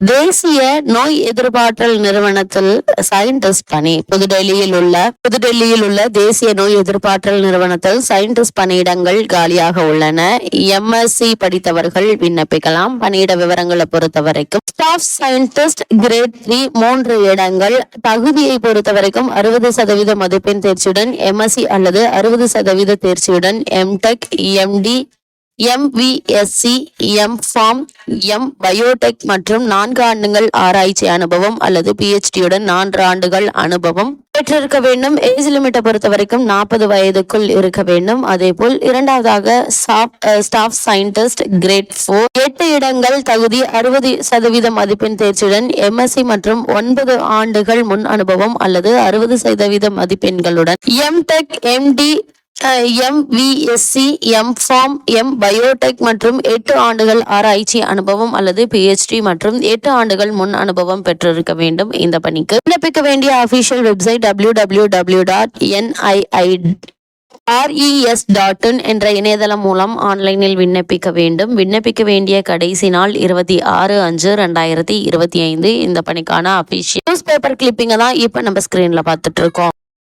தேசிய நோய் எதிர்ப்பாற்றல் நிறுவனத்தில் சயின்டிஸ்ட் பணி. புதுடெல்லியில் உள்ள தேசிய நோய் எதிர்ப்பாற்றல் நிறுவனத்தில் சயின்டிஸ்ட் பணியிடங்கள் காலியாக உள்ளன. MSc படித்தவர்கள் விண்ணப்பிக்கலாம். பணியிட விவரங்களை பொறுத்த வரைக்கும் ஸ்டாஃப் சயின்டிஸ்ட் கிரேட் 3 3 இடங்கள். தகுதியை பொறுத்த வரைக்கும் 60% மதிப்பெண் தேர்ச்சியுடன் MSc அல்லது 60% தேர்ச்சியுடன் MTech, MD, MVSc, MPharm, Biotech மற்றும் 4 ஆண்டுகள் ஆராய்ச்சி அனுபவம் அல்லது PhDயுடன் 4 ஆண்டுகள் அனுபவம் பெற்றிருக்க வேண்டும். ஏஜ் லிமிட்டை பொறுத்த வரைக்கும் 40 வயதுக்குள் இருக்க வேண்டும். அதே போல் இரண்டாவதாக ஸ்டாஃப் சயின்டிஸ்ட் கிரேட் 4 8 இடங்கள். தகுதி 60% மதிப்பெண் தேர்ச்சியுடன் MSc மற்றும் 9 ஆண்டுகள் முன் அனுபவம் அல்லது 60% மதிப்பெண்களுடன் MTech, MD, MVSc, MPharm, Biotech மற்றும் 8 ஆண்டுகள் ஆராய்ச்சி அனுபவம் அல்லது PhD மற்றும் 8 ஆண்டுகள் முன் அனுபவம் பெற்றிருக்க வேண்டும். இந்த பணிக்கு விண்ணப்பிக்க வேண்டிய அபிஷியல் வெப்சைட் www.nis.in என்ற இணையதளம் மூலம் ஆன்லைனில் விண்ணப்பிக்க வேண்டும். விண்ணப்பிக்க வேண்டிய கடைசி நாள் 26/5/2025. இந்த பணிக்கான அபிஷியல் நியூஸ் பேப்பர் கிளிப்பிங்க தான் இப்ப நம்ம ஸ்கிரீன்ல பார்த்துட்டு இருக்கோம்.